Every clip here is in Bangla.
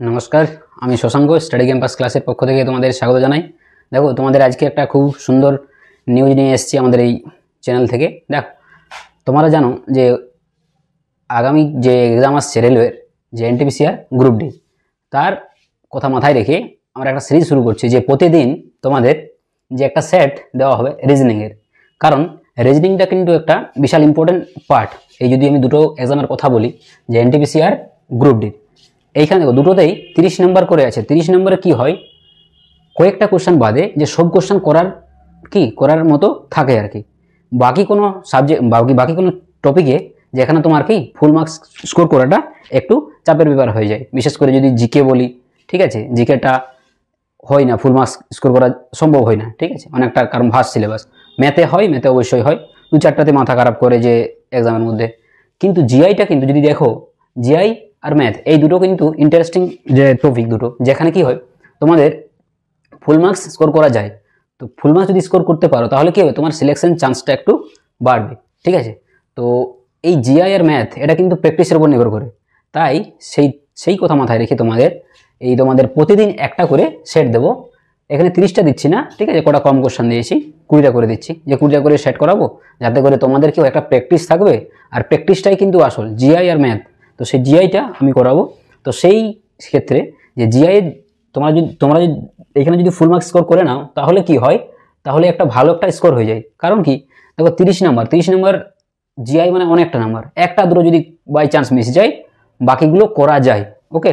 নমস্কার, আমি শশাঙ্ক স্টাডি ক্যাম্পাস ক্লাসের পক্ষ থেকে তোমাদের স্বাগত জানাই। দেখো, তোমাদের আজকে একটা খুব সুন্দর নিউজ নিয়ে এসেছি আমাদের এই চ্যানেল থেকে। দেখো, তোমরা জানো যে আগামী যে এক্সাম আসছে রেলওয়ের, যে এনটিপিসিআর গ্রুপ ডি, তার কথা মাথায় রেখে আমরা একটা সিরিজ শুরু করছি যে প্রতিদিন তোমাদের যে একটা সেট দেওয়া হবে রিজনিংয়ের। কারণ রিজনিংটা কিন্তু একটা বিশাল ইম্পর্টেন্ট পার্ট। এই যদি আমি দুটো এক্সামের কথা বলি, যে এনটিপিসিআর গ্রুপ ডি, এইখানে দেখো দুটোতেই 30 নম্বর করে আছে। 30 নম্বরে কি হয়, কয়েকটা কোশ্চেন বাদে যে সব কোশ্চেন করার মতো থাকে আর কি। বাকি কোনো সাবজেক্ট বাকি কোনো টপিকে যেখানে তোমার কি ফুল মার্কস স্কোর করাটা একটু চাপের ব্যাপার হয়ে যায়। বিশেষ করে যদি জিকে বলি, ঠিক আছে, জিকেটা হয় না, ফুল মার্কস স্কোর করা সম্ভব হয় না, ঠিক আছে, অনেকটা, কারণ ভাস্ট সিলেবাস। ম্যাথে হয়, ম্যাথে অবশ্যই হয়, 2-4টাতে মাথা খারাপ করে যে এক্সামের মধ্যে। কিন্তু জিআইটা কিন্তু যদি দেখো, জিআই আর ম্যাথ এই দুটো কিন্তু ইন্টারেস্টিং যে টপিক দুটো, যেখানে কি হয় তোমাদের ফুল মার্কস স্কোর করা যায়। তো ফুল মার্কস যদি স্কোর করতে পারো তাহলে কি হবে, তোমার সিলেকশন চান্সটা একটু বাড়বে, ঠিক আছে। তো এই জিআই আর ম্যাথ এটা কিন্তু প্র্যাকটিসের উপর নির্ভর করে। তাই সেই কথা মাথায় রেখে তোমাদের প্রতিদিন একটা করে সেট দেবো। এখানে 30টা দিচ্ছি না, ঠিক আছে, কটা কম কোশ্চেন দিয়েছি, 20টা করে দিচ্ছি, যে 20টা করে সেট করাবো, যাতে করে তোমাদের কেউ একটা প্র্যাকটিস থাকবে। আর প্র্যাকটিসটাই কিন্তু আসল, জিআই আর ম্যাথ। তো সেই জিআইটা আমি করাবো। তো সেই ক্ষেত্রে যে জিআই তোমরা যদি এখানে যদি ফুল মার্কস স্কোর করে নাও তাহলে কি হয়, তাহলে একটা ভালো একটা স্কোর হয়ে যায়। কারণ কি, দেখো 30 নাম্বার জিআই মানে অনেকটা নাম্বার, একটা দুটো যদি বাই চান্স মিস যায়, বাকিগুলো করা যায়। ওকে,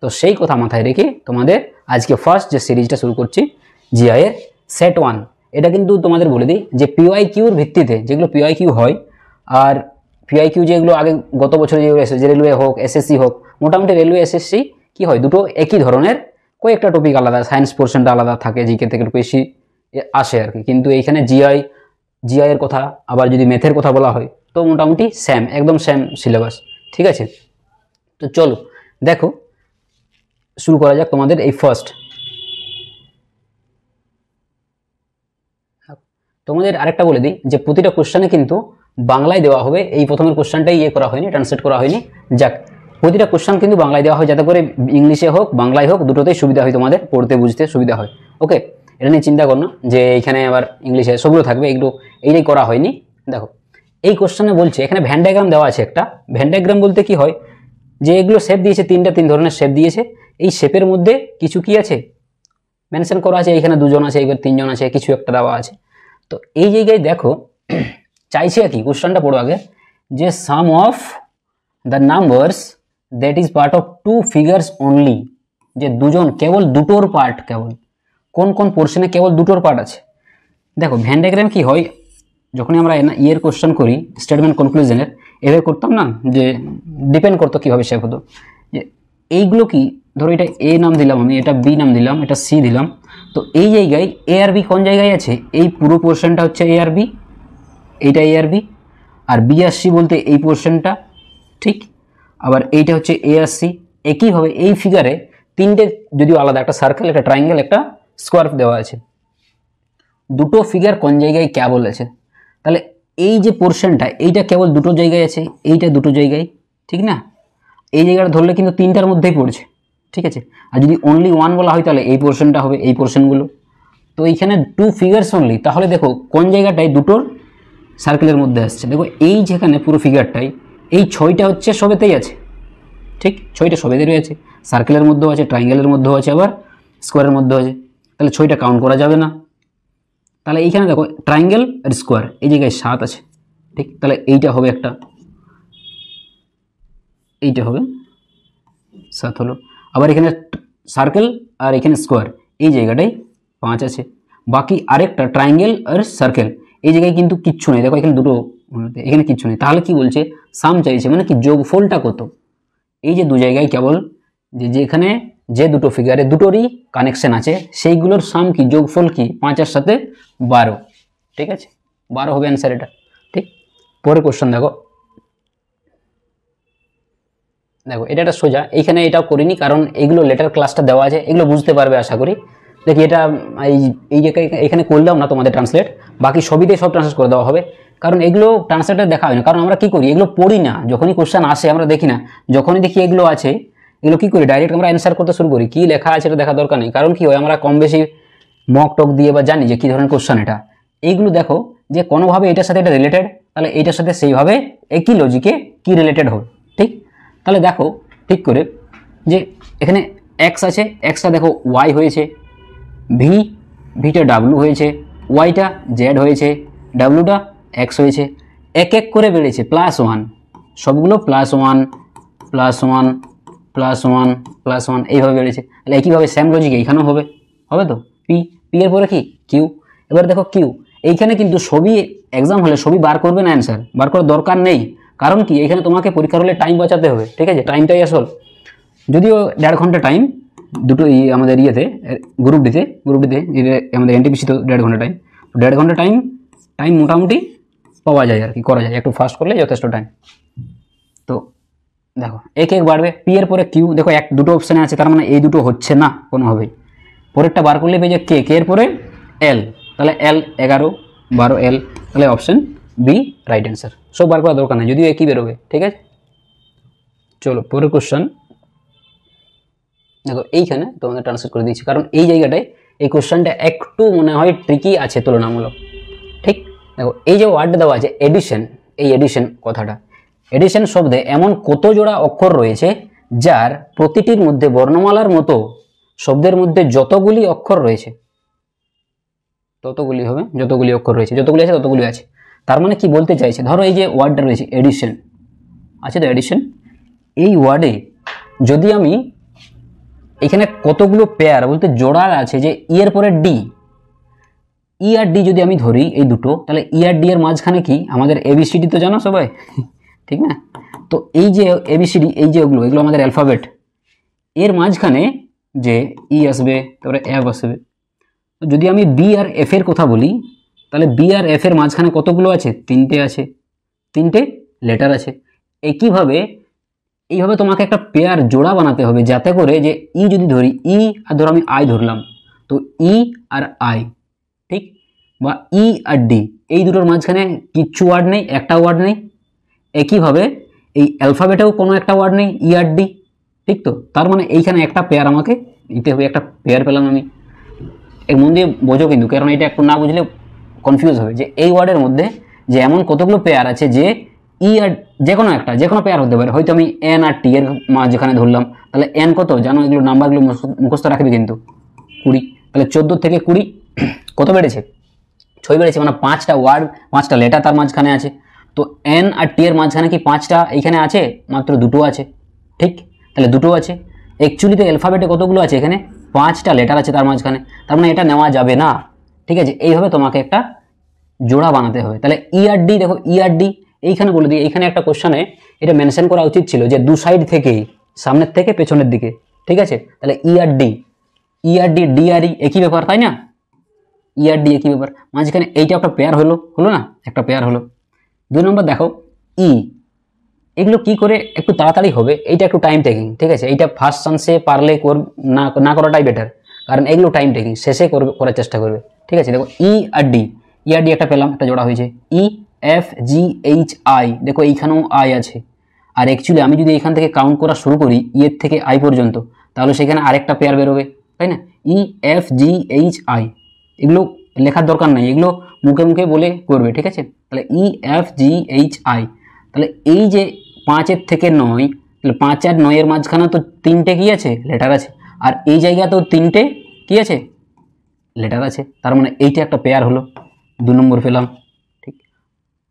তো সেই কথা মাথায় রেখে তোমাদের আজকে ফার্স্ট যে সিরিজটা শুরু করছি জিআই এর সেট 1। এটা কিন্তু তোমাদের বলে দিই যে পিওয়াইকিউর ভিত্তিতে যেগুলো পিওয়াইকিউ হয়, আর পিওয়াইকিউ যেগুলো আগে গত বছরে যেগুলো এসেছে, যে রেলওয়ে হোক, এসএসসি হোক, মোটামুটি রেলওয়ে এসএসসি কি হয়, দুটো একই ধরনের, কয়েকটা টপিক আলাদা, সায়েন্স পোর্শনটা আলাদা থাকে, জিকে থেকে একটু বেশি আসে আর কি। কিন্তু এইখানে জিআই এর কথা, আবার যদি ম্যাথের কথা বলা হয়, তো মোটামুটি একদম সেম সিলেবাস, ঠিক আছে। তো চলো দেখো, শুরু করা যাক তোমাদের এই ফার্স্ট। তোমাদের আরেকটা বলে দিই যে প্রতিটা কোশ্চেনে কিন্তু বাংলায় দেওয়া হবে। এই প্রথমের কোশ্চেনটাই করা হয়নি, ট্রান্সলেট করা হয়নি। যাক, প্রতিটা কোশ্চেন কিন্তু বাংলায় দেওয়া হয়, যাতে করে ইংলিশে হোক বাংলায় হোক দুটোতেই সুবিধা হয়, তোমাদের পড়তে বুঝতে সুবিধা হয়। ওকে, এটা নিয়ে চিন্তা করো না যে এইখানে আবার ইংলিশে সবগুলো থাকবে, এগুলো এইটাই করা হয়নি। দেখো, এই কোশ্চেনে বলছে, এখানে ভ্যান ডায়াগ্রাম দেওয়া আছে একটা। ভ্যান ডায়াগ্রাম বলতে কি হয়, যে এগুলো শেপ দিয়েছে, তিন ধরনের শেপ দিয়েছে। এই শেপের মধ্যে কিছু কি আছে মেনশন করা আছে, এইখানে 2 জন আছে, এবার 3 জন আছে, কিছু একটা দেওয়া আছে। তো এই জায়গায় দেখো চাইছে কি, কোশ্চেনটা পড়ো আগে, যে sum of the numbers that is part of 2 figures only, যে দুজন, কেবল দুটোর পার্ট, কেবল কোন কোন পোর্শনে কেবল দুটোর পার্ট আছে। দেখো, ভ্যান ডায়াগ্রাম কি হয়, যখনই আমরা ইয়ের কোশ্চেন করি স্টেটমেন্ট কনক্লুশনের, এভাবে করতাম না, যে ডিপেন্ড করতো কীভাবে শেপ হতো। যে এইগুলো কি, ধরো এটা এ নাম দিলাম আমি, এটা বি নাম দিলাম, এটা সি দিলাম। তো এই জায়গায় এ আর বি কোন জায়গায় আছে, এই পুরো পোর্শনটা হচ্ছে এ আর বি, এইটা এ আর বি, আর বি আর সি বলতে এই পোর্শনটা, ঠিক। আবার এইটা হচ্ছে এ আর সি। একইভাবে এই ফিগারে তিনটে যদিও আলাদা, একটা সার্কেল, একটা ট্রায়াঙ্গেল, একটা স্কোয়ার দেওয়া আছে। দুটো ফিগার কোন জায়গায় কেবল আছে, তাহলে এই যে পোর্শনটা, এইটা কেবল দুটো জায়গায় আছে, এইটা দুটো জায়গায়, ঠিক না। এই জায়গাটা ধরলে কিন্তু তিনটার মধ্যেই পড়ছে, ঠিক আছে। আর যদি অনলি 1 বলা হয় তাহলে এই পোর্শনটা হবে, এই পোর্শনগুলো। তো এইখানে 2 ফিগার্স অনলি, তাহলে দেখো কোন জায়গাটায় দুটোর সার্কেলের মধ্যে আসছে। দেখো এই যেখানে পুরো ফিগারটাই, এই 6টা হচ্ছে সবেতেই আছে, ঠিক, 6টা সবেতেই আছে, সার্কেলের মধ্যেও আছে, ট্রায়াঙ্গেলের মধ্যেও আছে, আবার স্কোয়ারের মধ্যেও আছে। তাহলে 6টা কাউন্ট করা যাবে না। তাহলে এইখানে দেখো ট্রায়াঙ্গেল আর স্কোয়ার, এই জায়গায় 7 আছে, ঠিক। তাহলে এইটা হবে একটা, এইটা হবে 7 হলো। আবার এখানে সার্কেল আর এখানে স্কোয়ার, এই জায়গাটাই 5 আছে। বাকি আরেকটা ট্রায়াঙ্গেল আর সার্কেল, এই জায়গায় কিন্তু কিচ্ছু নেই। দেখো এখানে দুটো, এখানে কিচ্ছু নেই। তাহলে কি বলছে, সাম চাইছে, মানে কি যোগফলটা কত। এই যে 2 জায়গায় কেবল, যেখানে যে দুটো ফিগারে দুটোরই কানেকশন আছে, সেইগুলোর সাম কি, যোগফল কি, 5 এর সাথে 12, ঠিক আছে, 12 হবে অ্যান্সার এটা, ঠিক। পরের কোশ্চেন দেখো, এটা একটা সোজা, এইখানে এটাও করিনি কারণ এগুলো লেটার ক্লাসটা দেওয়া আছে, এগুলো বুঝতে পারবে আশা করি। দেখি এটা এই জায়গায় এখানে করলাম না তোমাদের ট্রান্সলেট, বাকি ছবিতে সব ট্রান্সলেট করে দেওয়া হবে, কারণ এগুলো ট্রান্সলেটার দেখা হয় না। কারণ আমরা কি করি, এগুলো পড়ি না, যখনই কোশ্চেন আসে আমরা দেখি না, যখনই দেখি এগুলো আছে এগুলো কি করি ডাইরেক্ট আমরা অ্যান্সার করতে শুরু করি, কি লেখা আছে এটা দেখা দরকার নেই। কারণ কি হয় আমরা কম বেশি মক টক দিয়ে বা জানি যে কি ধরনের কোশ্চেন এটা। এইগুলো দেখো যে কোনোভাবে এটার সাথে এটা রিলেটেড, তাহলে এইটার সাথে সেইভাবে একই লজিকে কি রিলেটেড হবে। ঠিক, তাহলে দেখো ঠিক করে যে এখানে এক্স আছে, এক্সটা দেখো ওয়াই হয়েছে, ভিটা ডাব্লু হয়েছে, ওয়াইটা জেড হয়েছে, ডাব্লুটা এক্স হয়েছে, এক এক করে বেড়েছে +1, সবগুলো +1 +1 +1 +1 এইভাবে বেড়েছে। তাহলে একইভাবে সেম লজিক এইখানেও হবে, হবে তো। পি এর পরে কি কিউ। এবার দেখো কিউ, এইখানে কিন্তু সবই এক্সাম হলে সবই বার করবে না, অ্যান্সার বার করার দরকার নেই। কারণ কি এখানে তোমাকে পরীক্ষার হলে টাইম বাঁচাতে হবে, ঠিক আছে, টাইমটাই আসল। যদিও 1.5 ঘন্টা টাইম দুটো আমাদের ইয়েতে গ্রুপ ডিতে আমাদের এনটিপিসি তো 1.5 ঘন্টা টাইম, 1.5 ঘন্টা টাইম মোটামুটি পাওয়া যায় আর কি, করা যায়, একটু ফাস্ট করলে যথেষ্ট টাইম। তো দেখো এক এক বাড়বে, পি এর পরে কিউ, দেখো দুটো অপশানে আছে, তার মানে এই দুটো হচ্ছে না কোনোভাবেই। পরেরটা বার করলে পেয়ে যায় কে এর পরে এল, তাহলে এল 11 12 এল, তাহলে অপশন বি রাইট অ্যান্সার। সব বার করার দরকার নেই, যদিও একই বেরোবে, ঠিক আছে। চলো পরের কোশ্চেন দেখো, এইখানে তোমাদের ট্রান্সলেট করে দিয়েছি, কারণ এই জায়গাটায় এই কোশ্চেনটা একটু মনে হয় ট্রিকি আছে তুলনামূলক। ঠিক, দেখো এই যে ওয়ার্ডটা দেওয়া আছে এডিশন, এই এডিশন কথাটা, এডিশন শব্দে এমন কত জোড়া অক্ষর রয়েছে যার প্রতিটির মধ্যে বর্ণমালার মতো শব্দের মধ্যে যতগুলি অক্ষর রয়েছে ততগুলি হবে, যতগুলি অক্ষর রয়েছে, যতগুলি আছে ততগুলি আছে। তার মানে কি বলতে চাইছে, ধরো এই যে ওয়ার্ডটা রয়েছে এডিশন আছে তো, এডিশন এই ওয়ার্ডে যদি আমি এখানে কতগুলো পেয়ার বলতে জোড়া আছে, যে ই এর পরে ডি, ই আর ডি যদি আমি ধরি এই দুটো, তাহলে ই আর ডি এর মাঝখানে কি আমাদের এবিসিডি তো জানো সবাই, ঠিক না। তো এই যে এবিসিডি, এই যে এগুলো আমাদের অ্যালফাবেট, এর মাঝখানে যে ই আসবে, তারপরে এফ আসবে। যদি আমি বি আর এফ এর কথা বলি, তাহলে বি আর এফ এর মাঝখানে কতগুলো আছে, 3টে আছে, 3টে লেটার আছে। একইভাবে এইভাবে তোমাকে একটা পেয়ার জোড়া বানাতে হবে, যাতে করে যে ই যদি ধরি, ই আর ধরো আমি আই ধরলাম, তো ই আর আই, ঠিক, বা ই আর ডি, এই দুটোর মাঝখানে কিচ্ছু ওয়ার্ড নেই, একটা ওয়ার্ড নেই। একইভাবে এই অ্যালফাবেটেও কোনো একটা ওয়ার্ড নেই, ই আর ডি, ঠিক তো। তার মানে এইখানে একটা পেয়ার আমাকে দিতে হবে, একটা পেয়ার পেলাম আমি। এক মন দিয়ে বোঝো কিন্তু, কারণ এটা একটু না বুঝলে কনফিউজ হবে, যে এই ওয়ার্ডের মধ্যে যে এমন কতগুলো পেয়ার আছে যে ই আর যে কোনো পেয়ার হতে পারে। হয়তো আমি এন আর টি এর যেখানে ধরলাম, তাহলে এন কত জানো, এগুলো নাম্বারগুলো মুখস্থ রাখবে কিন্তু 20, তাহলে 14 থেকে 20 কত বেড়েছে, 6 বেড়েছে, মানে 5টা ওয়ার্ড 5টা লেটার তার মাঝখানে আছে। তো এন আর টি এর মাঝখানে কি 5টা এইখানে আছে, মাত্র 2টো আছে, ঠিক, তাহলে 2টো আছে। অ্যাকচুয়ালি তো অ্যালফাবেটে কতগুলো আছে, এখানে 5টা লেটার আছে তার মাঝখানে, তার মানে এটা নেওয়া যাবে না, ঠিক আছে। এইভাবে তোমাকে একটা জোড়া বানাতে হবে। তাহলে ই আর ডি, দেখো ই আর ডি এইখানে বলে দিই, এইখানে একটা কোশ্চেনে এটা মেনশন করা উচিত ছিল, যে দু সাইড থেকেই, সামনের থেকে পেছনের দিকে, ঠিক আছে। তাহলে ই আর ডি, ডি আর ই একই ব্যাপার, তাই না, ই আর ডি একই ব্যাপার। মাঝখানে এইটা একটা পেয়ার হলো না, একটা পেয়ার হলো। 2 নম্বর দেখো ই, এগুলো কি করে একটু তাড়াতাড়ি হবে, এইটা একটু টাইম টেকিং, ঠিক আছে। এইটা ফার্স্ট চান্সে পারলে না করাটাই বেটার, কারণ এগুলো টাইম টেকিং, শেষে করার চেষ্টা করবে, ঠিক আছে। দেখো ই আর ডি একটা পেলাম, একটা জোড়া হয়েছে। E F G H I, দেখো এইখানেও আই আছে। আর অ্যাকচুয়ালি আমি যদি এখান থেকে কাউন্ট করা শুরু করি ই এর থেকে আই পর্যন্ত, তাহলে সেখানে আরেকটা পেয়ার বেরোবে, তাই না। E F G H I, এগুলো লেখার দরকার নাই, এগুলো মুখে মুখে বলে করবে, ঠিক আছে। তাহলে E F G H I, তাহলে এই যে 5 থেকে 9, তাহলে 5 আর 9 এর মাঝখানে তো 3টে কি আছে, লেটার আছে। আর এই জায়গাতেও 3টে কি আছে, লেটার আছে। তার মানে এইটা একটা পেয়ার হলো, 2 নম্বর পেলাম, ঠিক।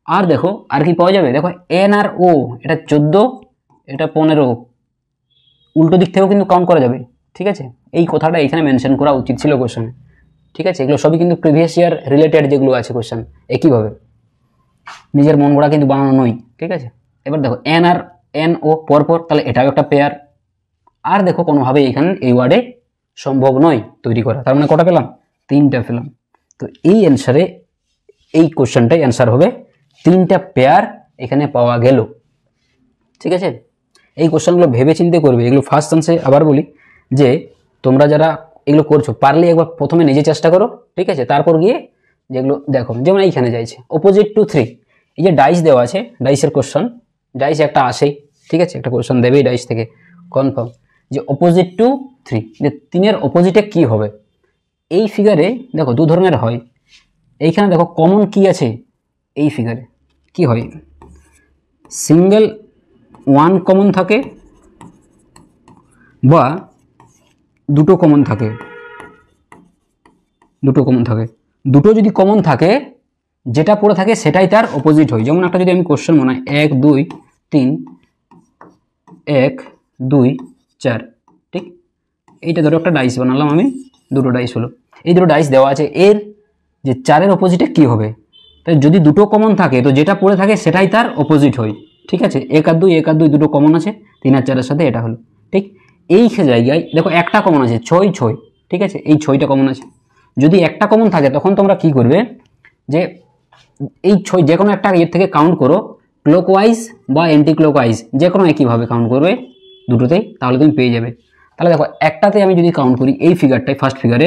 আর দেখো আর কি পাওয়া যাবে, দেখো এন আর ও, এটা 14, এটা 15, উল্টো দিক থেকেও কিন্তু কাউন্ট করা যাবে, ঠিক আছে। এই কথাটা এখানে মেনশন করা উচিত ছিল কোশ্চেনে, ঠিক আছে। এগুলো সবই কিন্তু প্রিভিয়াস ইয়ার রিলেটেড যেগুলো আছে কোশ্চেন, একইভাবে নিজের মন গড়া কিন্তু বানানো নয়, ঠিক আছে। এবার দেখো এন আর এন ও পরপর, তাহলে এটাও একটা পেয়ার। আর দেখো কোনোভাবে এখানে এই ওয়ার্ডে সম্ভব নয় তৈরি করা, তার মানে কটা পেলাম, 3টা পেলাম। তো এই অ্যান্সারে, এই কোশ্চেনটাই অ্যান্সার হবে 3টা পেয়ার এখানে পাওয়া গেল, ঠিক আছে। এই কোশ্চেনগুলো ভেবে চিন্তে করবে, এগুলো ফার্স্ট চান্সে আবার বলি যে তোমরা যারা এগুলো করছো, পারলে একবার প্রথমে নিজে চেষ্টা করো, ঠিক আছে। তারপর গিয়ে যেগুলো দেখো, যেমন এইখানে যাইছে অপোজিট টু 3, এই যে ডাইস দেওয়া আছে, ডাইসের কোশ্চেন, ডাইস একটা আসেই, ঠিক আছে, একটা কোশ্চেন দেবেই ডাইস থেকে কনফার্ম। যে অপোজিট টু 3, যে 3-এর অপোজিটে কি হবে। এই ফিগারে দেখো দু ধরনের হয়। এইখানে দেখো কমন কি আছে, এই ফিগারে কি হয়, সিঙ্গেল 1 কমন থাকে বা দুটো কমন থাকে। দুটো যদি কমন থাকে, যেটা পড়ে থাকে সেটাই তার অপোজিট হয়। যেমন একটা যদি আমি কোশ্চেন মনে হয় 1 2 3 1 2 4, ঠিক। এইটা ধরো একটা ডাইস বানালাম আমি, দুটো ডাইস হলো, এই দুটো ডাইস দেওয়া আছে। এর যে 4-এর অপোজিটে কি হবে, তাই যদি দুটো কমন থাকে তো যেটা পড়ে থাকে সেটাই তার অপোজিট হয়, ঠিক আছে। 1 আর 2 1 আর 2 দুটো কমন আছে, 3 আর 4-এর সাথে এটা হলো, ঠিক। এই জায়গায় দেখো একটা কমন আছে 6 6, ঠিক আছে, এই 6টা কমন আছে। যদি একটা কমন থাকে তখন তোমরা কি করবে, যে এই 6 যে কোনো একটা এর থেকে কাউন্ট করো, ক্লকওয়াইজ বা অ্যান্টি ক্লকওয়াইজ, যে কোনো একইভাবে কাউন্ট করবে দুটোতেই, তাহলে তুমি পেয়ে যাবে। তাহলে দেখো একটাতে আমি যদি কাউন্ট করি, এই ফিগারটাই ফার্স্ট ফিগারে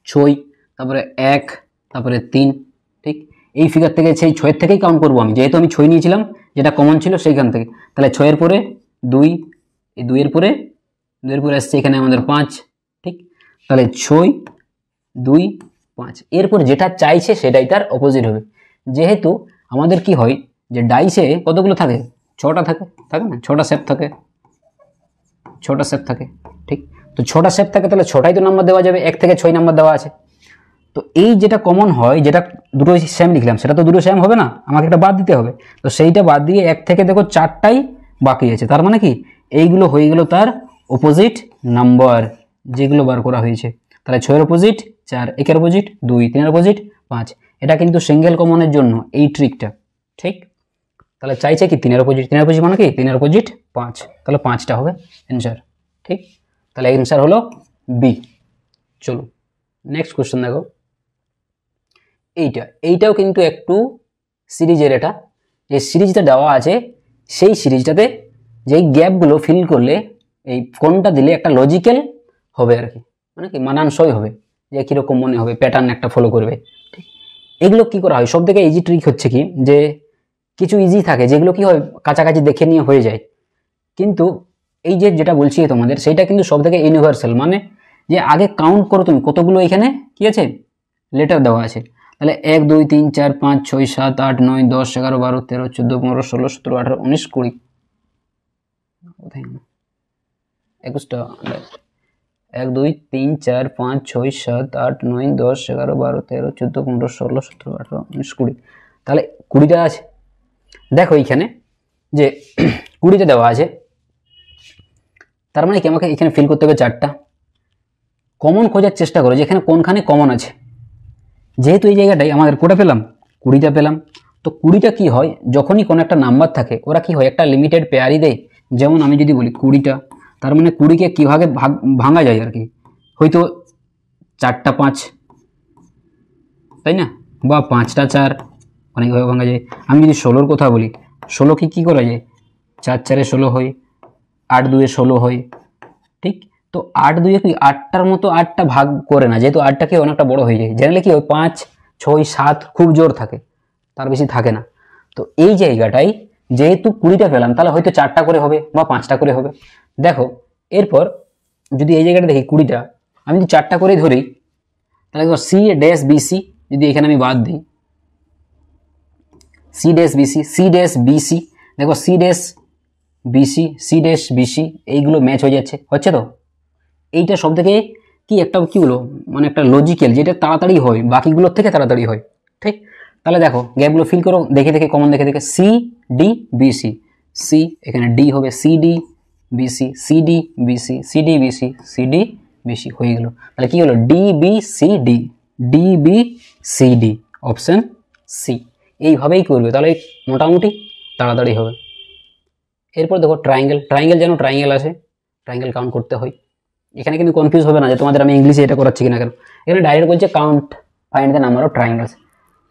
6, তারপরে 1, তারপরে 3, ঠিক। এই ফিগার থেকে সেই 6-এর থেকেই কাউন্ট করবো আমি, যেহেতু আমি 6 নিয়েছিলাম যেটা কমন ছিল সেইখান থেকে। তাহলে 6-এর পরে 2, এই 2-এর পরে আসছে এখানে আমাদের 5, ঠিক। তাহলে 6 2 5, এরপর যেটা চাইছে সেটাই তার অপোজিট হবে। যেহেতু আমাদের কি হয়, যে ডাইসে কতগুলো থাকে, 6টা থাকে না, 6টা শেপ থাকে, ঠিক। তো 6টা শেপ থাকে, তাহলে 6টাই তো নাম্বার দেওয়া যাবে, 1 থেকে 6 নাম্বার দেওয়া আছে। তো এই যেটা কমন হয়, যেটা দুটো সেম লিখলাম, সেটা তো দুটো সেম হবে না, আমাকে একটা বাদ দিতে হবে। তো সেইটা বাদ দিয়ে 1 থেকে দেখো 4টাই বাকি আছে, তার মানে কি এইগুলো হয়ে গেল তার অপোজিট নাম্বার, যেগুলো বার করা হয়েছে। তাহলে 6-এর অপোজিট 4, 1-এর অপোজিট 2, 3-এর অপোজিট 5। এটা কিন্তু সিঙ্গেল কমনের জন্য এই ট্রিকটা, ঠিক। তাহলে চাইছে কি 3-এর অপোজিট, 3-এর অপোজিট মানে কি 3-এর অপোজিট 5, তাহলে 5টা হবে অ্যান্সার, ঠিক। তাহলে অ্যান্সার হলো বি। চলো নেক্সট কোশ্চেন দেখো, এইটাও কিন্তু একটু সিরিজের, এটা যে সিরিজটা দেওয়া আছে সেই সিরিজটাতে যেই গ্যাপগুলো ফিল করলে এই কোনটা দিলে একটা লজিক্যাল হবে আর কি, মানে কি মানানসই হবে, যে কীরকম মনে হবে, প্যাটার্ন একটা ফলো করবে, ঠিক। এগুলো কি করা হয়, সব থেকে ইজি ট্রিক হচ্ছে কি, যে কিছু ইজি থাকে যেগুলো কি হয় কাছাকাছি দেখে নিয়ে হয়ে যায়, কিন্তু এই যে যেটা বলছি তোমাদের সেইটা কিন্তু সব থেকে ইউনিভার্সাল, মানে যে আগে কাউন্ট করো তুমি কতগুলো এখানে কি আছে লেটার দেওয়া আছে। তাহলে 1 2 3 4 5 6 7 8 9 10 11 12 13 14 15 16 17 18 19 20, 21টা, 1 2 3 4 5 6 7 8 9 10 11 12 13 14 15 16 17 18 19 20, তাহলে 20টা আছে। দেখো এইখানে যে 20টা দেওয়া আছে, তার মানে কি আমাকে এখানে ফিল করতে হবে 4টা। কমন খোঁজার চেষ্টা করো যেখানে কোনখানে কমন আছে। যেহেতু এই জায়গাটাই আমাদের কোটা পেলাম 20টা পেলাম, তো 20টা কি হয়, যখনই কোনো একটা নাম্বার থাকে ওরা কি হয় একটা লিমিটেড পেয়ারই দেয়। যেমন আমি যদি বলি 20টা, তার মানে 20কে কীভাবে ভাঙা যায় আর কি, হয়তো 4টা 5, তাই না, বা 5টা 4, অনেকভাবে ভাঙা যায়। আমি যদি 16-র কথা বলি, 16কে কী করা যায়, 4 4-এ 16 হয়, 8 2-এ 16 হয়, ঠিক। তো 8 2-এ কি 8টার মতো 8টা ভাগ করে না, যেহেতু 8টা কি অনেকটা বড় হয়ে যায়, জেনারেলি কি হয় 5 6 7 খুব জোর থাকে, তার বেশি থাকে না। তো এই জায়গাটাই যেহেতু 20টা পেলাম, তাহলে হয়তো 4টা করে হবে বা 5টা করে হবে। দেখো এরপর যদি এই জায়গাটা দেখি 20টা, আমি যদি 4টা করে ধরি, তাহলে দেখো সি ড্যাশ বিসি, যদি এখানে আমি বাদ দিই সি ড্যাশ বিসি, দেখো সি ড্যাশ বিসি এইগুলো ম্যাচ হয়ে যাচ্ছে, হচ্ছে তো। এইটা সব থেকে কি একটা কি বলো, মানে একটা লজিক্যাল, যেটা তাড়াতাড়ি হয়, বাকিগুলোর থেকে তাড়াতাড়ি হয়, ঠিক। তাহলে দেখো গ্যাপগুলো ফিল করো দেখে দেখে, কমন দেখে দেখে, সি ডি বিসি, সি এখানে ডি হবে, C D BC, C D BC, C D BC, C D BC হয়ে গেল। তাহলে কি হলো D B C D, D B C D, option C. এইভাবেই করবে, তাহলে মোটামুটি তাড়াতাড়ি হবে। এরপর দেখো ট্রায়াঙ্গেল যেন ট্রায়াঙ্গেল আছে, ট্রায়াঙ্গেল কাউন্ট করতে হয়। এখানে কিন্তু কনফিউজ হবে না যে তোমাদের আমি ইংলিশে এটা করাচ্ছি কিনা, কেন এখানে ডাইরেক্ট বলছে count find the number of triangles.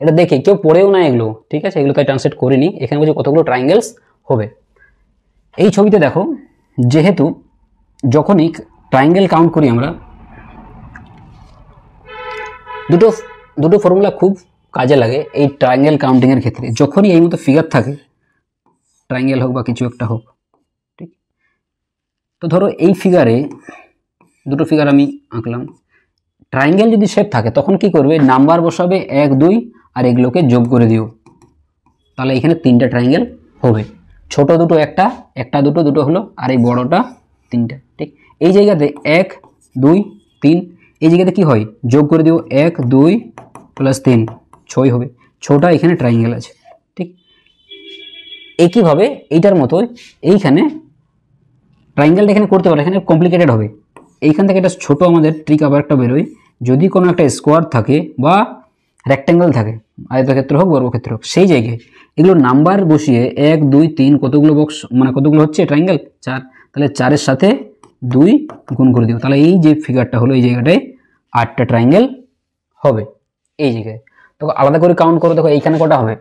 এটা দেখে কেউ পড়েও না এগুলো, ঠিক আছে, এগুলো তাই ট্রান্সলেট করিনি। এখানে বলছে কতগুলো ট্রায়াঙ্গেলস হবে। এই ছবিতে দেখো, যেহেতু যখনই ট্রায়াঙ্গেল কাউন্ট করি আমরা, দুটো ফর্মুলা খুব কাজে লাগে এই ট্রায়াঙ্গেল কাউন্টিংয়ের ক্ষেত্রে। যখনই এই মতো ফিগার থাকে, ট্রায়াঙ্গেল হোক বা কিছু একটা হোক, ঠিক, তো ধরো এই ফিগারে দুটো ফিগার আমি আঁকলাম, ট্রাইঙ্গেল যদি শেপ থাকে তখন কি করবে, নাম্বার বসাবে 1 2 আর এগুলোকে যোগ করে দিও, তাহলে এখানে 3টা ট্রাইঙ্গেল হবে। ছোট দুটো একটা, একটা দুটো, দুটো হলো, আর এই বড়টা 3টা। ঠিক এই জায়গাতে 1 2 3, এই জায়গাতে কি হয়, যোগ করে দিও 1 2 প্লাস 3 6 হবে, 6টা এখানে ট্রাইঙ্গেল আছে। ঠিক একইভাবে এইটার মতো এইখানে ট্রাইঙ্গেলটা এখানে করতে পারো, এখানে কমপ্লিকেটেড হবে। এইখান থেকে একটা ছোট আমাদের ট্রিক আবার একটা বেরোয়, যদি কোনো একটা স্কোয়ার থাকে বা রেক্ট্যাঙ্গেল থাকে, আয়তক্ষেত্র হোক বর্গক্ষেত্র হোক, সেই জায়গায় এগুলো নাম্বার বসিয়ে 1 2 3 কতগুলো বক্স মানে কতগুলো হচ্ছে ট্রাইঙ্গেল 4, তাহলে 4-এর সাথে 2 গুণ করে দিও, তাহলে এই যে ফিগারটা হলো এই জায়গাটায় 8টা ট্রাইঙ্গেল হবে এই জায়গায়। তো আলাদা করে কাউন্ট করো, দেখো এইখানে কটা হবে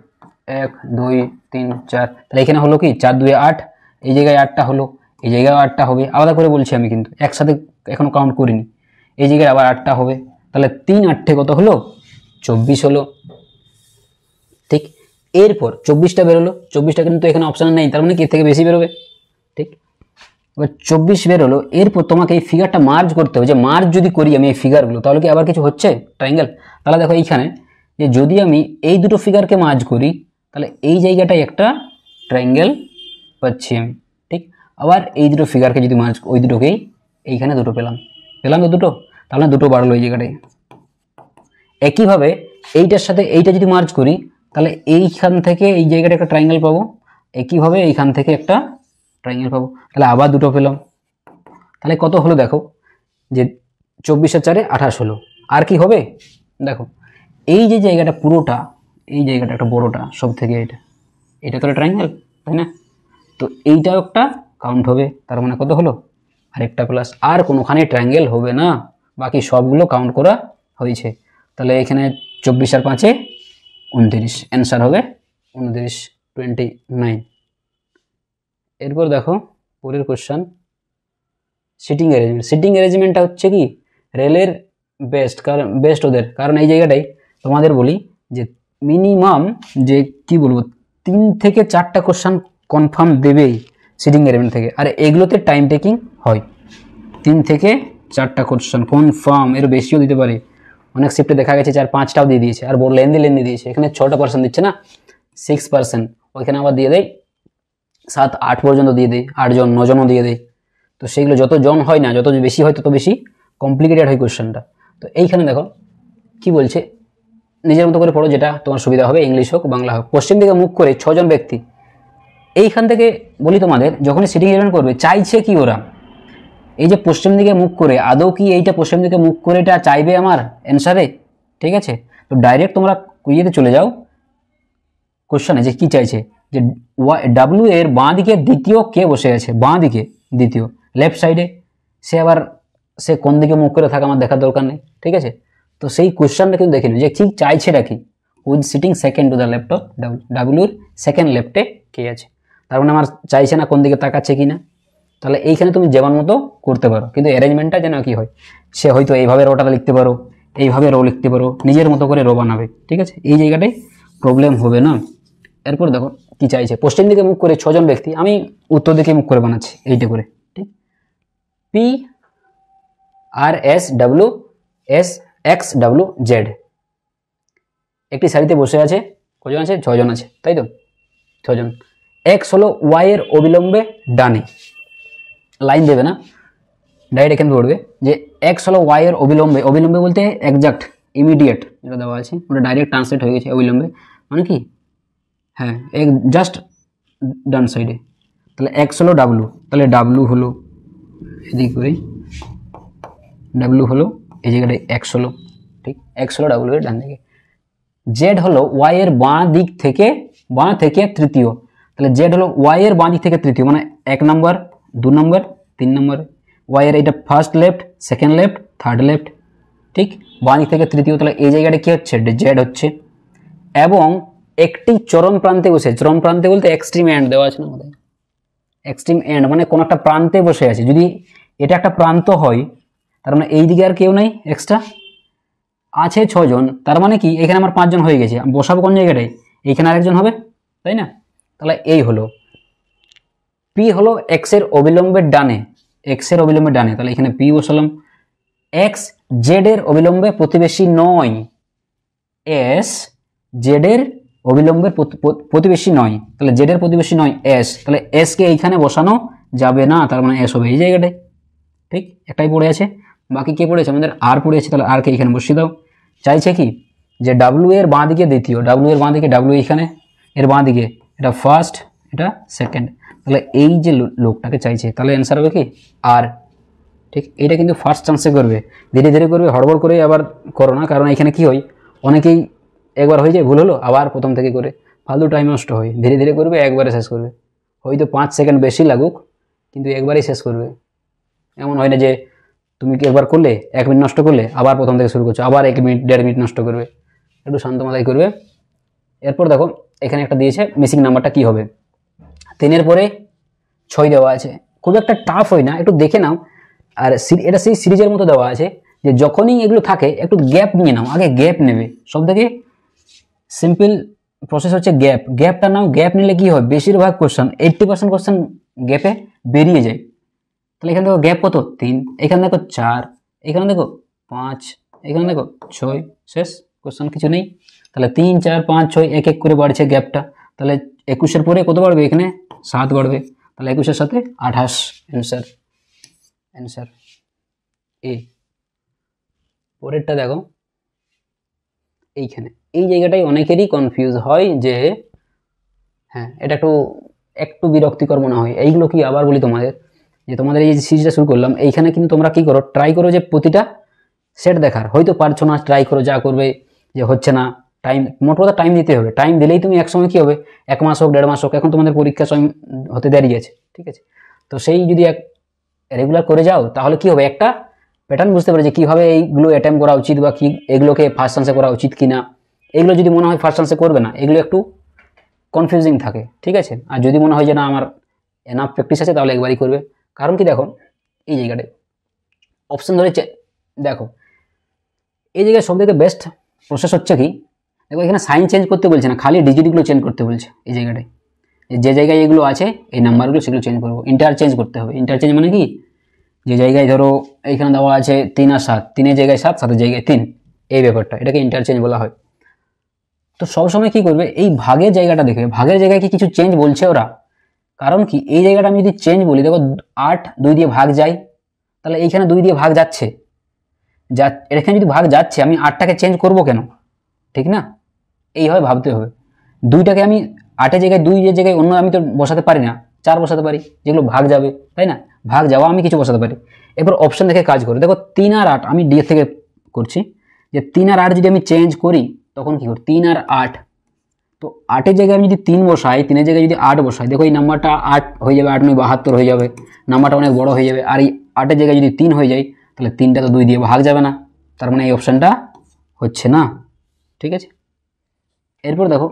1 2 3 4, তাহলে এখানে হলো কি 4 2 8, এই জায়গায় 8টা হলো, এই জায়গায় 8টা হবে, আলাদা করে বলছি আমি, কিন্তু একসাথে এখনো কাউন্ট করিনি। এই জায়গায় আবার 8টা হবে, তাহলে 3 8 কত হলো 24 হলো। ঠিক এরপর 24টা বেরোলো, 24টা কিন্তু এখানে অপশান নেই, তার মানে কি এর থেকে বেশি বেরোবে। ঠিক এবার 24 বেরোলো, এরপর তোমাকে এই ফিগারটা মার্জ করতে হবে, যে মার্জ যদি করি আমি এই ফিগারগুলো তাহলে কি আবার কিছু হচ্ছে ট্রাইঙ্গেল। তাহলে দেখো এইখানে যে যদি আমি এই দুটো ফিগারকে মার্জ করি তাহলে এই জায়গাটায় একটা ট্রাইঙ্গেল পাচ্ছি আমি। ঠিক আবার এই দুটো ফিগারকে যদি মার্জ, ওই দুটোকেই এইখানে দুটো পেলাম তো দুটো, তাহলে দুটো বাড়লো এই জায়গাটায়। একইভাবে এইটার সাথে এইটা যদি মার্জ করি তাহলে এইখান থেকে এই জায়গাটা একটা ট্রাইঙ্গেল পাবো, একইভাবে এইখান থেকে একটা ট্রাইঙ্গেল পাবো, তাহলে আবার দুটো পেলাম। তাহলে কত হলো দেখো, যে 24 আর 4 28 হলো। আর কি হবে দেখো, এই যে জায়গাটা পুরোটা, এই জায়গাটা একটা বড়টা সব থেকে, এটা তো ট্রাইঙ্গেল তাই না, তো এইটাও একটা কাউন্ট হবে, তার মানে কত হলো আরেকটা প্লাস। আর কোনোখানে ট্রাইঙ্গেল হবে না, বাকি সবগুলো কাউন্ট করা হয়েছে। তাহলে এখানে 24 আর 5-এ 29, অ্যান্সার হবে 29 29। এরপর দেখো পরের কোশ্চেন, সিটিং অ্যারেঞ্জমেন্ট। সিটিং অ্যারেঞ্জমেন্টটা হচ্ছে কি রেলের বেস্ট ওদের, কারণ এই জায়গাটাই তোমাদের বলি যে মিনিমাম যে কি বলবো 3 থেকে 4টা কোশ্চেন কনফার্ম দেবেই সিটিং অ্যারেঞ্জমেন্ট থেকে, আর এগুলোতে টাইম টেকিং হয়। 3 থেকে 4টা কোশ্চেন কনফার্ম, এর বেশিও দিতে পারে, অনেক শিফটে দেখা গেছে 4-5টাও দিয়ে দিয়েছে, আর বড় লেন্দি দিয়েছে। এখানে 6% দিচ্ছে না, 6%, ওইখানে আবার দিয়ে দেয় 7-8 পর্যন্ত দিয়ে দেয়, 8 জন 9 জনও দিয়ে দেয়। তো সেইগুলো যত জন হয় না, যত বেশি হয় তত বেশি কমপ্লিকেটেড হয় কোশ্চেনটা। তো এইখানে দেখো কি বলছে, নিজের মতো করে পড়ো, যেটা তোমার সুবিধা হবে, ইংলিশ হোক বাংলা হোক। পশ্চিম দিকে মুখ করে 6 জন ব্যক্তি, এইখান থেকে বলি তোমাদের যখনই সিটিং অ্যারেঞ্জমেন্ট করবে চাইছে কি ওরা, এই যে পশ্চিম দিকে মুখ করে, আদৌ কি এইটা পশ্চিম দিকে মুখ করে এটা চাইবে আমার অ্যান্সারে? ঠিক আছে, তো ডাইরেক্ট তোমরা ইয়েতে চলে যাও কোশ্চেনে, যে কি চাইছে, যে ডাব্লিউ এর বাঁ দিকে দ্বিতীয় কে বসে আছে, বাঁ দিকে দ্বিতীয় লেফট সাইডে, সে কোন দিকে মুখ করে থাকে আমার দেখার দরকার নেই। ঠিক আছে, তো সেই কোশ্চেনটা কিন্তু দেখে নিও যে ঠিক চাইছেটা কি, with sitting second to the left of ডাব্লিউর সেকেন্ড লেফটে কে আছে, তার মানে আমার চাইছে না কোন দিকে তাকাচ্ছে কি না। তাহলে এইখানে তুমি যেমন মতো করতে পারো, কিন্তু অ্যারেঞ্জমেন্টটা যেন কি হয়, সে হয়তো এইভাবে রোটা লিখতে পারো, এইভাবে রো লিখতে পারো, নিজের মতো করে রো বানাবে। ঠিক আছে, এই জায়গাটায় প্রবলেম হবে না। এরপর দেখো কি চাইছে, পশ্চিম দিকে মুখ করে 6 জন ব্যক্তি, আমি উত্তর দিকে মুখ করে বানাচ্ছি এইটা করে। ঠিক P R S W S X W Z একটি সারিতে বসে আছে, কজন আছে 6 জন আছে, তাই তো 6 জন। এক্স হলো ওয়াই এর অবিলম্বে ডানে, লাইন দেবে না, ডাইরেক্ট এখানে পড়বে যে এক্স হলো ওয়াই এর অবিলম্বে, অবিলম্বে বলতে একজাক্ট ইমিডিয়েট যেটা দেওয়া আছে ওটা ডাইরেক্ট ট্রান্সলেট হয়ে গেছে অবিলম্বে, মানে কি হ্যাঁ জাস্ট ডান সাইডে। তাহলে এক্স হলো ডাব্লু, তাহলে ডাব্লু হলো এদিক করে, ডাব্লু হলো এই জায়গাটায় এক্স হলো। ঠিক এক্স হলো ডাব্লু এর ডান দিকে। জেড হলো ওয়াই এর বাঁ দিক থেকে, বাঁ থেকে তৃতীয়, তাহলে জেড হলো ওয়াই এর বাঁ দিক থেকে তৃতীয়, মানে 1 নম্বর 2 নম্বর 3 নম্বর, ওয়াই এর এটা first left, second left, third left. ঠিক বাঁ দিক থেকে তৃতীয়, তাহলে এই জায়গাটা কি হচ্ছে জেড হচ্ছে, এবং একটি চরম প্রান্তে বসে, চরম প্রান্তে বলতে এক্সট্রিম এন্ড দেওয়া আছে না আমাদের, এক্সট্রিম এন্ড মানে কোন একটা প্রান্তে বসে আছে। যদি এটা একটা প্রান্ত হয় তার মানে এই দিকে আর কেউ নেই, এক্সট্রা আছে 6 জন, তার মানে কি এখানে আমার 5 জন হয়ে গেছে, বসাবো কোন জায়গাটায়, এইখানে আরেকজন হবে, তাই না। তাহলে এই হলো পি হলো এক্স এর অবিলম্বের ডানে, এক্স এর অবিলম্বে ডানে, তাহলে এখানে পি বসালাম। এক্স জেড এর অবিলম্বে প্রতিবেশী নয়, এস জেড এর অবিলম্বের প্রতিবেশী নয়, তাহলে জেড এর প্রতিবেশী নয় এস, তাহলে এস কে এইখানে বসানো যাবে না, তার মানে এস হবে এই জায়গাটায়। ঠিক, একটাই পড়ে আছে, বাকি কে পড়েছে আমাদের আর পড়ে আছে, তাহলে আর কে এখানে বসিয়ে দাও। চাইছে কি যে ডাব্লিউ এর বাঁ দিকে দ্বিতীয়, ডাব্লিউ এর বাঁ দিকে, ডাব্লিউ এখানে এর বাঁ দিকে, এটা ফার্স্ট এটা সেকেন্ড, তাহলে এই যে লোকটাকে চাইছে, তাহলে অ্যান্সার হবে কি আর। ঠিক, এটা কিন্তু ফার্স্ট চান্সে করবে, ধীরে ধীরে করবে, হড়বড় করে আবার করো না, কারণ এখানে কি হয় অনেকেই একবার হয়ে যায় ভুল হলো আবার প্রথম থেকে করে, ফালতু টাইম নষ্ট হয়। ধীরে ধীরে করবে, একবারে শেষ করবে, হয়তো 5 সেকেন্ড বেশি লাগুক কিন্তু একবারেই শেষ করবে। এমন হয় না যে তুমি কি একবার করলে 1 মিনিট নষ্ট করলে আবার প্রথম থেকে শুরু করছো, আবার 1 মিনিট 1.5 মিনিট নষ্ট করবে, একটু শান্ত মাথায় করবে। এরপর দেখো এখানে একটা দিয়েছে মিসিং নাম্বারটা কি হবে, 3 পরে 6 দেওয়া আছে, খুব একটা টাফ হয় না, একটু দেখে নাও। আর এটা সেই সিরিজের মতো দেওয়া আছে যে যখনই এগুলো থাকে একটু গ্যাপ নিয়ে নাও, আগে গ্যাপ নেবে, সব থেকে সিম্পল প্রসেস হচ্ছে গ্যাপটা নাও। গ্যাপ নিলে কি হয়, বেশিরভাগ কোশ্চেন 80% কোশ্চেন গ্যাপে বেরিয়ে যায়। তাহলে এখানে দেখো গ্যাপ কত 3, এখানে দেখো 4, এখানে দেখো 5, এখানে দেখো 6, শেষ, কোশ্চেন কিছু নেই। তাহলে 3 4 5 6 এক এক করে বাড়ছে গ্যাপটা, তাহলে 21 পরে কত বাড়বে, এখানে 7 বাড়বে, তাহলে 21 সাথে 28 অ্যান্সার এ। পরেরটা দেখো, এইখানে এই জায়গাটাই অনেকেরই কনফিউজ হয় যে হ্যাঁ এটা একটু বিরক্তিকর মনে হয়। এইগুলো কি আবার বলি তোমাদের, যে তোমাদের এই যে সিরিজটা শুরু করলাম, এইখানে কিন্তু তোমরা কি করো, ট্রাই করো যে প্রতিটা সেট দেখার, হয়তো পারছো না, ট্রাই করো, যা করবে যে হচ্ছে না, টাইম মোট কথা টাইম দিতে হবে, টাইম দিলেই তুমি এক সময় কি হবে, 1 মাস হোক 1.5 মাস হোক, এখন তোমাদের পরীক্ষা সময় হতে দেরি আছে, ঠিক আছে। তো সেই যদি রেগুলার করে যাও তাহলে কি হবে, একটা প্যাটার্ন বুঝতে পারে যে কীভাবে এইগুলো অ্যাটেম্প করা উচিত, বা কি এগুলোকে ফার্স্ট চান্সে করা উচিত কি না। এগুলো যদি মনে হয় ফার্স্ট চান্সে করবে না, এগুলো একটু কনফিউজিং থাকে, ঠিক আছে। আর যদি মনে হয় যে না আমার এনাফ প্র্যাকটিস আছে তাহলে একবারই করবে। কারণ কি দেখো এই জায়গাটায় অপশন ধরে দেখো, এই জায়গায় সবথেকে বেস্ট প্রসেস হচ্ছে কি, দেখো এখানে সাইন চেঞ্জ করতে বলছে না, খালি ডিজিটগুলো চেঞ্জ করতে বলছে। এই জায়গাটায় যে জায়গায় এগুলো আছে এই নাম্বারগুলো সেগুলো চেঞ্জ করবো, ইন্টারচেঞ্জ করতে হবে। ইন্টারচেঞ্জ মানে কি, যে জায়গায় ধরো এইখানে দেওয়া আছে 3 আর 7, 3 জায়গায় 7, 7 জায়গায় 3, এই ব্যাপারটা, এটাকে ইন্টারচেঞ্জ বলা হয়। তো সবসময় কি করবে, এই ভাগের জায়গাটা দেখবে, ভাগের জায়গায় কি কিছু চেঞ্জ বলছে ওরা, কারণ কি এই জায়গাটা আমি যদি চেঞ্জ বলি, দেখো 8 2 দিয়ে ভাগ যায়, তাহলে এইখানে 2 দিয়ে ভাগ যাচ্ছে, এখানে যদি ভাগ যাচ্ছে আমি 8টাকে চেঞ্জ করব কেন, ঠিক না, এইভাবে ভাবতে হবে। 2টাকে আমি 8 জায়গায় 2 এর জায়গায় অন্য আমি তো বসাতে পারি না, 4 বসাতে পারি, যেগুলো ভাগ যাবে, তাই না, ভাগ যাওয়া আমি কিছু বসাতে পারি। এবার অপশন দেখে কাজ করি, দেখো 3 আর 8 আমি ডি থেকে করছি, যে 3 আর 8 যদি আমি চেঞ্জ করি তখন কি করি, 3 আর 8, তো 8 জায়গায় আমি যদি 3 বসাই, 3 জায়গায় যদি 8 বসাই, দেখো এই নাম্বারটা 8 হয়ে যাবে, 8 9 72 হয়ে যাবে, নাম্বারটা অনেক বড় হয়ে যাবে। আর এই 8 জায়গায় যদি 3 হয়ে যায়, তাহলে 3টা তো 2 দিয়ে ভাগ যাবে না, তার মানে এই অপশানটা হচ্ছে না, ঠিক আছে। এরপর দেখো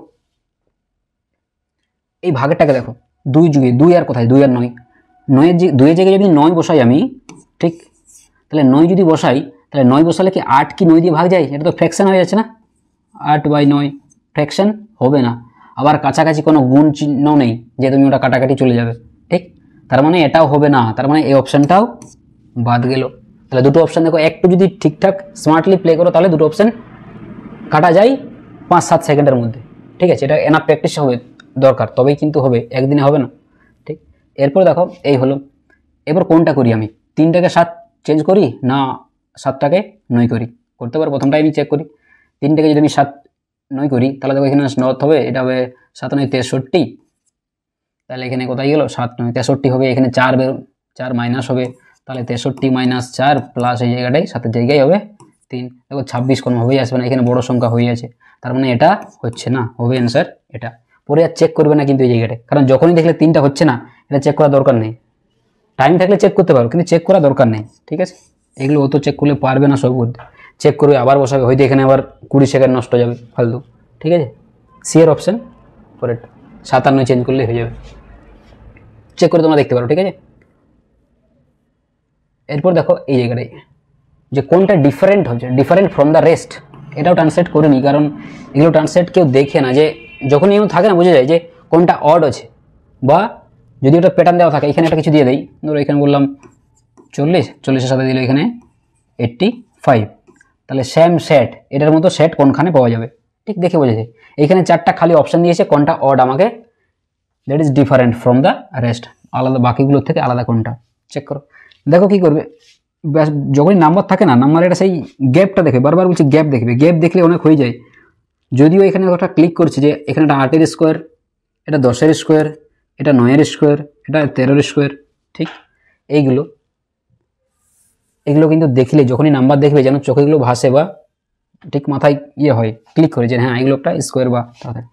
এই ভাগেরটাকে দেখো, 2 যুগে 2 আর কোথায়, 2 আর 9, 2 এর জায়গায় যদি 9 বসাই আমি, ঠিক, তাহলে 9 যদি বসাই, তাহলে 9 বসালে কি 8 কি 9 দিয়ে ভাগ যায়, এটা তো ফ্র্যাকশন হয়ে যাচ্ছে না, 8/9 ফ্র্যাকশন হবে না। আবার কাছাকাছি কোনো গুণ চিহ্ন নেই যে তুমি ওটা কাটাকাটি চলে যাবে, ঠিক, তার মানে এটাও হবে না, তার মানে এই অপশানটাও বাদ গেল। তাহলে দুটো অপশান দেখো, একটু যদি ঠিকঠাক স্মার্টলি প্লে করো তাহলে দুটো অপশান কাটা যায় 5-7 সেকেন্ডের মধ্যে, ঠিক আছে। এটা এনাফ প্র্যাকটিস হবে দরকার, তবেই কিন্তু হবে, একদিনে হবে না, ঠিক। এরপর দেখো এই হলো, এবার কোনটা করি আমি, 3টাকে 7 চেঞ্জ করি না 7টাকে 9 করি, করতে পারো। প্রথমটাই আমি চেক করি, 3টাকে যদি আমি 7 9 করি তাহলে দেখো এখানে নর্থ হবে, এটা হবে 7 9 63, তাহলে এখানে কোথায় গেল 7 9 63 হবে, এখানে 4 মাইনাস হবে, তাহলে 63 - 4 প্লাস এই জায়গাটাই 7 জায়গায় হবে 3, দেখো 26 কোনোভাবেই আসবে না, এখানে বড় সংখ্যা হয়ে আছে, তার মানে এটা হচ্ছে না, হবে অ্যান্সার এটা। পরে আর চেক করবে না কিন্তু এই জায়গাটায়, কারণ যখনই দেখলে 3টা হচ্ছে না, এটা চেক করা দরকার নেই। টাইম থাকলে চেক করতে পারো, কিন্তু চেক করা দরকার নেই, ঠিক আছে। এগুলো অত চেক করলে পারবে না সব করতে, চেক করবে আবার বসাবে, হয়তো এখানে আবার 20 সেকেন্ড নষ্ট যাবে ফালতু, ঠিক আছে। সি এর অপশান পরেরটা 57 চেঞ্জ করলে হয়ে যাবে, চেক করে তোমরা দেখতে পারো, ঠিক আছে। এরপর দেখো এই জায়গাটায় যে কোনটা ডিফারেন্ট হচ্ছে, ডিফারেন্ট ফ্রম দ্য রেস্ট, এটাও ট্রান্সলেট করে নিই, কারণ এগুলো ট্রান্সলেট কেউ দেখে না, যে যখন এমন থাকে না বোঝা যায় যে কোনটা অড আছে, বা যদি ওটা প্যাটার্ন দেওয়া থাকে, এখানে একটা কিছু দিয়ে দেয়, ধরো এখানে বললাম 40 সাথে দিল এখানে 85, তাহলে সেম সেট, এটার মতো সেট কোনখানে পাওয়া যাবে, ঠিক দেখে বোঝা যায়। এইখানে 4টা খালি অপশন দিয়েছে, কোনটা অড আমাকে, that is different from the rest, আলাদা বাকিগুলোর থেকে আলাদা কোনটা, চেক করো। দেখো কি করবে, যখনই নাম্বার থাকে না, নাম্বার এটা সেই গ্যাপটা দেখে, বারবার বলছি গ্যাপ দেখবে, গ্যাপ দেখলে অনেক হয়ে যায়। যদিও এখানে একটা ক্লিক করছে যে এখানে একটা 8-এর স্কোয়ার, এটা 10-এর স্কোয়ার, এটা 9-এর স্কোয়ার, এটা 13-এর স্কোয়ার, ঠিক এগুলো কিন্তু দেখলে যখনই নাম্বার দেখবে যেন চোখেগুলো ভাসে বা ঠিক মাথায় হয়, ক্লিক করে যে হ্যাঁ এগুলো একটা স্কোয়ার বা তাড়াতাড়ি।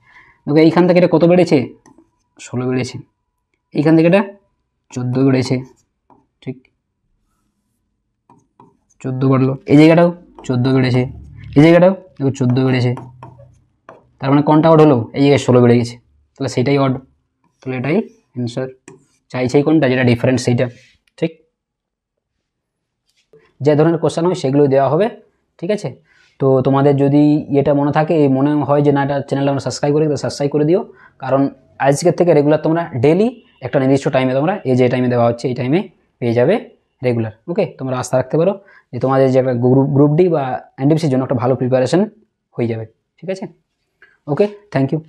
দেখো এইখান থেকে এটা কত বেড়েছে, 16 বেড়েছে, এইখান থেকে এটা 14 বেড়েছে, ঠিক 14 বাড়লো, এই জায়গাটাও 14 বেড়েছে, এই জায়গাটাও দেখো 14 বেড়েছে, তার মানে কোনটা অড হলো, এই জায়গায় 16 বেড়ে গেছে, তাহলে সেটাই অড, তাহলে এটাই অ্যান্সার। চাইছেই কোনটা যেটা ডিফারেন্ট সেইটা, ঠিক যে ধরনের কোশ্চেন হয় সেগুলো দেওয়া হবে, ঠিক আছে। তো তোমাদের যদি এটা মনে থাকে, মনে হয় যে না এটা চ্যানেলটা আমরা সাবস্ক্রাইব করি, তো সাবস্ক্রাইব করে দিও, কারণ আজকের থেকে রেগুলার তোমরা ডেলি একটা নির্দিষ্ট টাইমে তোমরা এই যে টাইমে দেওয়া হচ্ছে এই টাইমে পেয়ে যাবে রেগুলার। ওকে, তোমরা আস্থা রাখতে পারো যে তোমাদের যে একটা গ্রুপ ডি বা এনডিপিসির জন্য একটা ভালো প্রিপারেশন হয়ে যাবে, ঠিক আছে। ওকে, থ্যাংক ইউ।